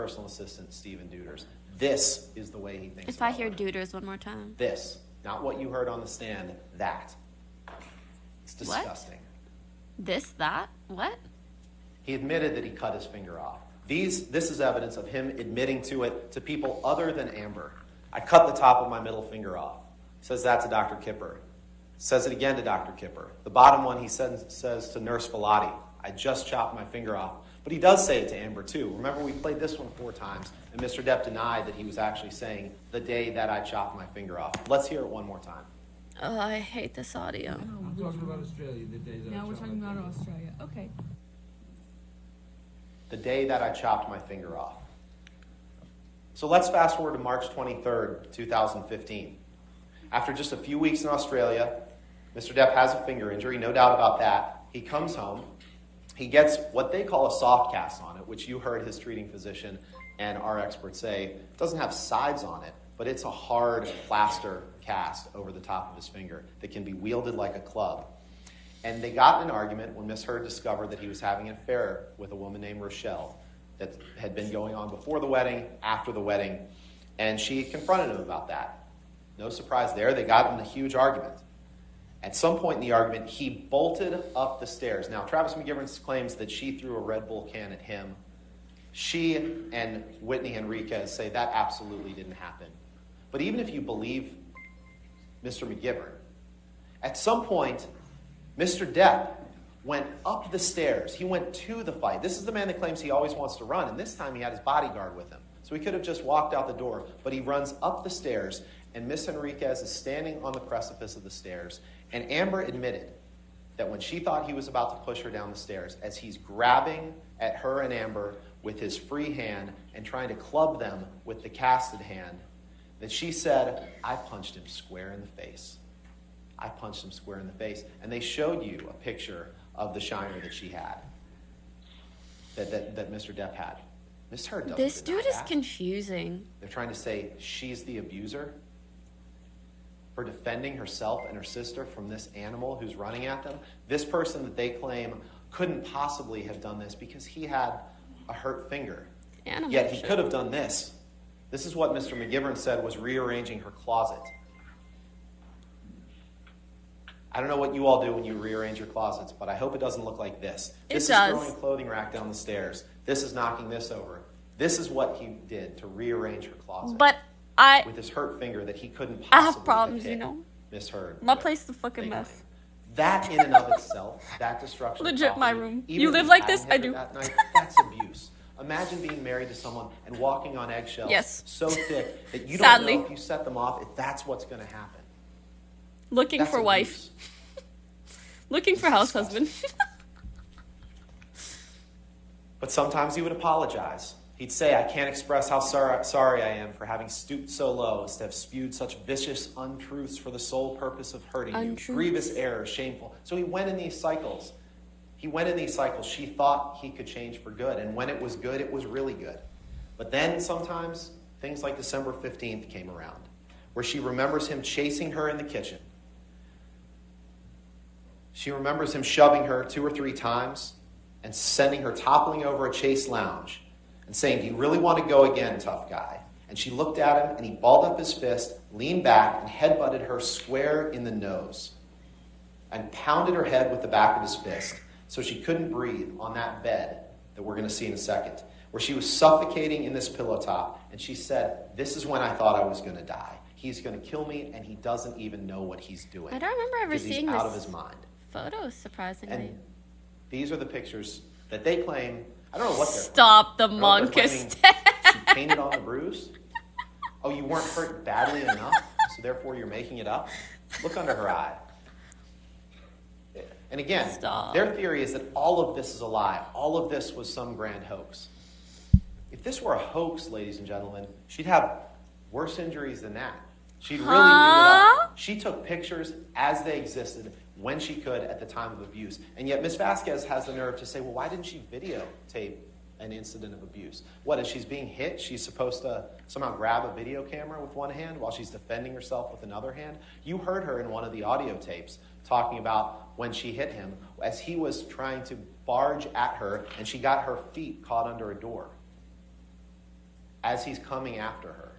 personal assistant, Stephen Deuters. This is the way he thinks. If I hear Deuters one more time. This, not what you heard on the stand, that. It's disgusting. What? This, that, what? He admitted that he cut his finger off. This is evidence of him admitting to it to people other than Amber. I cut the top of my middle finger off. He says that to Dr. Kipper. Says it again to Dr. Kipper. The bottom one he says to Nurse Velati, I just chopped my finger off. But he does say it to Amber too. Remember, we played this one 4 times, and Mr. Depp denied that he was actually saying the day that I chopped my finger off. Let's hear it one more time. Oh, I hate this audio. I'm talking about Australia, the day that Now we're talking about Australia. Okay. The day that I chopped my finger off. So let's fast forward to March 23rd, 2015. After just a few weeks in Australia, Mr. Depp has a finger injury, no doubt about that. He comes home. He gets what they call a soft cast on it, which you heard his treating physician and our experts say it doesn't have sides on it, but it's a hard plaster cast over the top of his finger that can be wielded like a club. And they got in an argument when Miss Heard discovered that he was having an affair with a woman named Rochelle that had been going on before the wedding, after the wedding, and she confronted him about that. No surprise there. They got in a huge argument. At some point in the argument, he bolted up the stairs. Now, Travis McGivern claims that she threw a Red Bull can at him. She and Whitney Enriquez say that absolutely didn't happen. But even if you believe Mr. McGivern, at some point, Mr. Depp went up the stairs. He went to the fight. This is the man that claims he always wants to run, and this time he had his bodyguard with him. So he could have just walked out the door, but he runs up the stairs, and Miss Enriquez is standing on the precipice of the stairs. And Amber admitted that when she thought he was about to push her down the stairs, as he's grabbing at her and Amber with his free hand and trying to club them with the casted hand, that she said, I punched him square in the face. I punched him square in the face. And they showed you a picture of the shiner that she had, that Mr. Depp had. Miss Heard doesn't This dude deny is that. confusing. They're trying to say she's the abuser for defending herself and her sister from this animal who's running at them. This person that they claim couldn't possibly have done this because he had a hurt finger. Animal Yet he shit. could have done this. This is what Mr. McGivern said was rearranging her closet. I don't know what you all do when you rearrange your closets, but I hope it doesn't look like this. This is does. throwing a clothing rack down the stairs. This is knocking this over. This is what he did to rearrange her closet. But with his hurt finger that he couldn't possibly I have problems, hit you know. Miss Heard. My place is a fucking They mess. claim. That in and of itself, that destruction of Legit my property, room. even You if live he like hadn't this? hit I her do. That night, that's abuse. Imagine being married to someone and walking on eggshells Yes. so thick that you Sadly. don't know if you set them off, if that's what's going to happen. Looking That's for wife. abuse. Looking for house husband. But sometimes he would apologize. He'd say, I can't express how sorry I am for having stooped so low as to have spewed such vicious untruths for the sole purpose of hurting you. Untruths? Grievous error, shameful. So he went in these cycles. She thought he could change for good. And when it was good, it was really good. But then sometimes things like December 15th came around, where she remembers him chasing her in the kitchen. She remembers him shoving her 2 or 3 times and sending her toppling over a Chase lounge and saying, do you really want to go again, tough guy? And she looked at him, and he balled up his fist, leaned back, and headbutted her square in the nose and pounded her head with the back of his fist so she couldn't breathe on that bed that we're going to see in a second, where she was suffocating in this pillow top. And she said, this is when I thought I was going to die. He's going to kill me, and he doesn't even know what he's doing. I don't remember ever because seeing he's out this of his mind. photo, surprisingly. And these are the pictures that they claim. I don't know what they're Stop the claiming. I don't know if they're monkus. claiming she painted on the bruise. Oh, you weren't hurt badly enough, so therefore you're making it up? Look under her eye. And again, Stop. their theory is that all of this is a lie. All of this was some grand hoax. If this were a hoax, ladies and gentlemen, she'd have worse injuries than that. She'd really do it up. She took pictures as they existed when she could at the time of abuse. And yet Ms. Vasquez has the nerve to say, well, why didn't she videotape an incident of abuse? What, as she's being hit, she's supposed to somehow grab a video camera with one hand while she's defending herself with another hand? You heard her in one of the audio tapes talking about when she hit him as he was trying to barge at her and she got her feet caught under a door. as he's coming after her.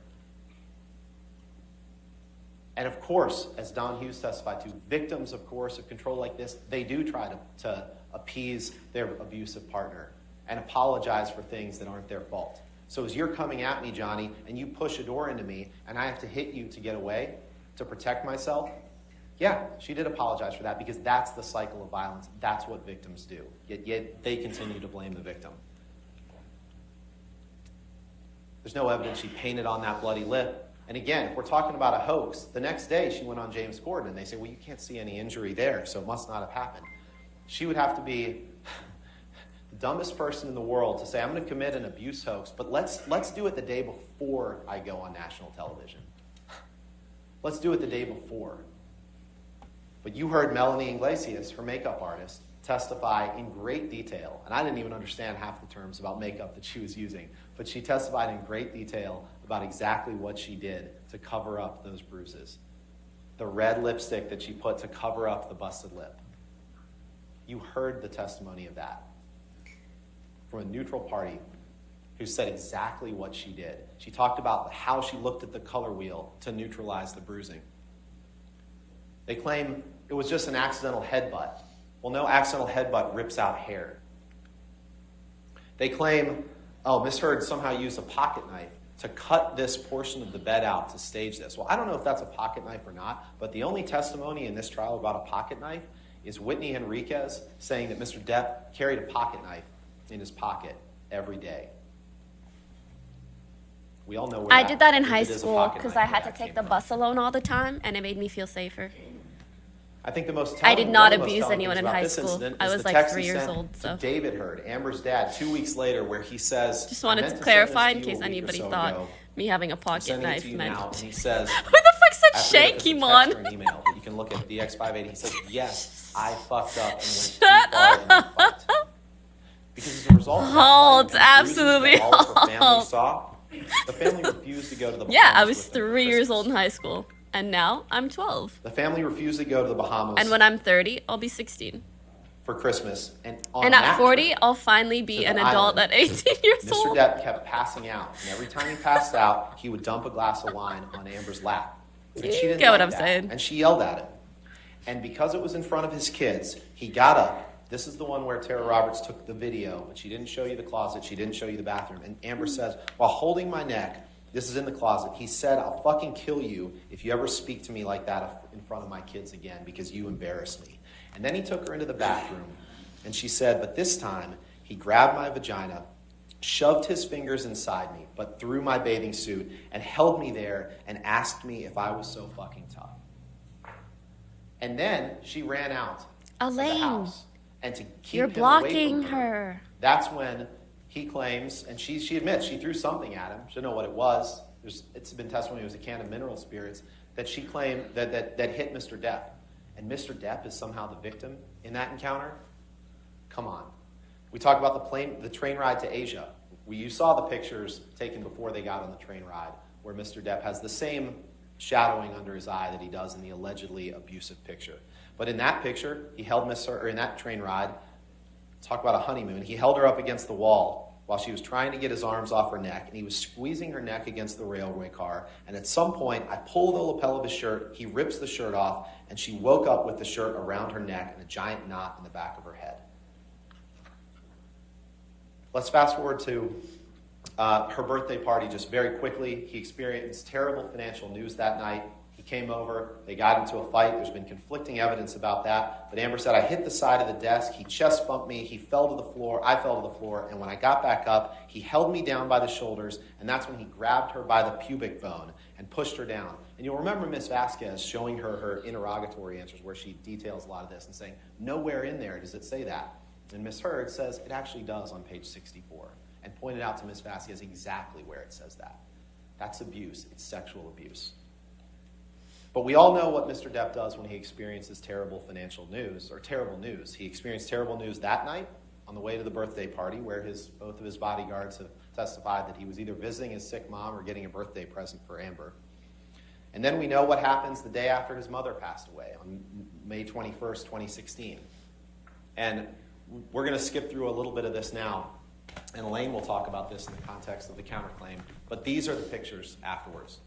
And of course, as Don Hughes testified to, victims of coercive control like this, they do try to appease their abusive partner and apologize for things that aren't their fault. So as you're coming at me, Johnny, and you push a door into me, and I have to hit you to get away, to protect myself, yeah, she did apologize for that, because that's the cycle of violence. That's what victims do. Yet they continue to blame the victim. There's no evidence she painted on that bloody lip. And again, if we're talking about a hoax, the next day she went on James Corden, and they say, well, you can't see any injury there, so it must not have happened. She would have to be the dumbest person in the world to say, I'm going to commit an abuse hoax, but let's do it the day before I go on national television. Let's do it the day before. But you heard Melanie Iglesias, her makeup artist, testify in great detail, and I didn't even understand half the terms about makeup that she was using, but she testified in great detail about exactly what she did to cover up those bruises. The red lipstick that she put to cover up the busted lip. You heard the testimony of that from a neutral party who said exactly what she did. She talked about how she looked at the color wheel to neutralize the bruising. They claim it was just an accidental headbutt. Well, no accidental headbutt rips out hair. They claim, Miss Heard somehow used a pocket knife to cut this portion of the bed out to stage this. Well, I don't know if that's a pocket knife or not, but the only testimony in this trial about a pocket knife is Whitney Henriquez saying that Mr. Depp carried a pocket knife in his pocket every day. We all know where I did that in if high it is a school pocket because knife, I had where to that take came the from. bus alone all the time, and it made me feel safer. I think the most I did not one of the most abuse telling anyone things in about high this school. incident I is was the like text 3 he years sent old, to so. David Heard, Amber's dad, 2 weeks later, where he says, Just wanted "I to meant clarify send in this to you case a week or anybody so thought ago. me having a I'm pocket sending it knife to you meant. now." And he says, Who the fuck said I forget if it's a text Shankymon? or an email, but you can look at the X580. He says, yes, I fucked up and went Shut too far in the fight. Because as a result of that Halt, fight, and the bruises absolutely that all of her family halt. saw, the family refused to go to the Bahamas Yeah, I was with them for 3 years old in Christmas. high school, and now I'm 12. The family refused to go to the Bahamas And when I'm 30, I'll be 16. for Christmas. And on And that at 40, trip, I'll finally be to an the adult island, at 18 years Mr. old. Depp kept passing out, and every time he passed out, he would dump a glass of wine on Amber's lap. And she didn't get what like I'm that, saying. and she yelled at him. And because it was in front of his kids, he got up. This is the one where Tara Roberts took the video, but she didn't show you the closet, she didn't show you the bathroom. And Amber says, while holding my neck, this is in the closet, he said, "I'll fucking kill you if you ever speak to me like that in front of my kids again, because you embarrass me." And then he took her into the bathroom, and she said, but this time, he grabbed my vagina, shoved his fingers inside me, but through my bathing suit, and held me there and asked me if I was so fucking tough. And then she ran out of the Elaine, house. And to keep you're him away blocking from her. that's when he claims, and she admits she threw something at him. She didn't know what it was. It's been testimony it was a can of mineral spirits that she claimed that hit Mr. Depp. And Mr. Depp is somehow the victim in that encounter? Come on. We talk about the train ride to Asia. You saw the pictures taken before they got on the train ride where Mr. Depp has the same shadowing under his eye that he does in the allegedly abusive picture. But in that picture, he held in that train ride, talk about a honeymoon, he held her up against the wall while she was trying to get his arms off her neck, and he was squeezing her neck against the railway car. And at some point, I pull the lapel of his shirt, he rips the shirt off, and she woke up with the shirt around her neck and a giant knot in the back of her head. Let's fast forward to her birthday party just very quickly. He experienced terrible financial news that night. He came over, they got into a fight. There's been conflicting evidence about that. But Amber said, I hit the side of the desk, he chest bumped me, he fell to the floor, I fell to the floor, and when I got back up, he held me down by the shoulders, and that's when he grabbed her by the pubic bone and pushed her down. And you'll remember Ms. Vasquez showing her interrogatory answers where she details a lot of this and saying, nowhere in there does it say that. And Ms. Heard says it actually does on page 64, and pointed out to Ms. Vasquez exactly where it says that. That's abuse. It's sexual abuse. But we all know what Mr. Depp does when he experiences terrible financial news, or terrible news. He experienced terrible news that night on the way to the birthday party, where both of his bodyguards have testified that he was either visiting his sick mom or getting a birthday present for Amber. And then we know what happens the day after his mother passed away, on May 21st, 2016. And we're going to skip through a little bit of this now. And Elaine will talk about this in the context of the counterclaim. But these are the pictures afterwards.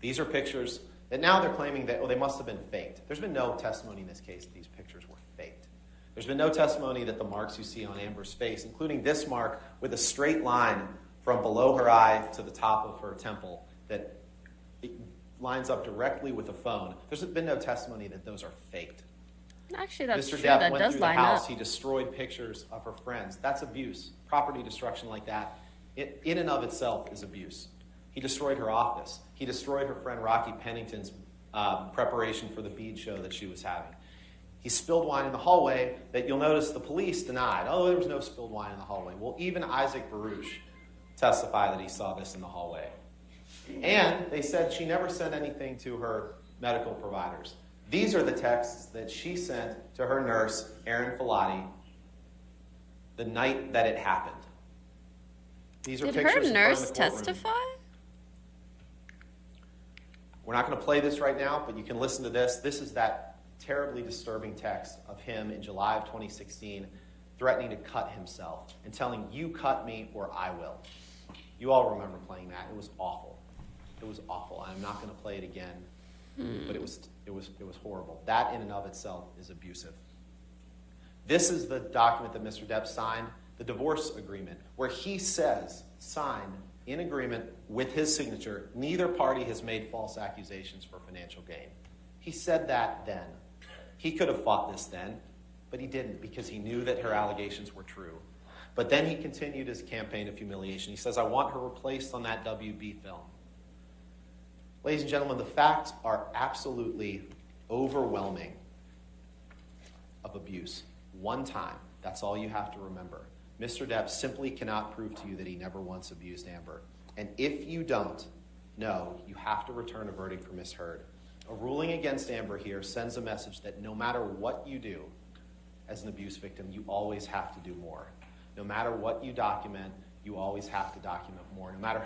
These are pictures that now they're claiming that, they must have been faked. There's been no testimony in this case that these pictures were faked. There's been no testimony that the marks you see on Amber's face, including this mark with a straight line from below her eye to the top of her temple, that it lines up directly with a phone. There's been no testimony that those are faked. Actually, that's Mr. true. Depp That went does through the line house. up. He destroyed pictures of her friends. That's abuse. Property destruction like that, in and of itself, is abuse. He destroyed her office. He destroyed her friend Rocky Pennington's preparation for the bead show that she was having. He spilled wine in the hallway that you'll notice the police denied. Oh, there was no spilled wine in the hallway. Well, even Isaac Baruch testified that he saw this in the hallway. And they said she never sent anything to her medical providers. These are the texts that she sent to her nurse, Erin Filati, the night that it happened. These are Did pictures her in front nurse of the courtroom. testify? We're not going to play this right now, but you can listen to this. This is that terribly disturbing text of him in July of 2016 threatening to cut himself and telling, "You cut me or I will." You all remember playing that. It was awful. It was awful. I'm not going to play it again, but it was horrible. That in and of itself is abusive. This is the document that Mr. Depp signed, the divorce agreement, where he says, signed in agreement with his signature, neither party has made false accusations for financial gain. He said that then. He could have fought this then, but he didn't because he knew that her allegations were true. But then he continued his campaign of humiliation. He says, "I want her replaced on that WB film." Ladies and gentlemen, the facts are absolutely overwhelming of abuse. One time, that's all you have to remember. Mr. Depp simply cannot prove to you that he never once abused Amber. And if you don't know, you have to return a verdict for Ms. Heard. A ruling against Amber here sends a message that no matter what you do as an abuse victim, you always have to do more. No matter what you document, you always have to document more. No matter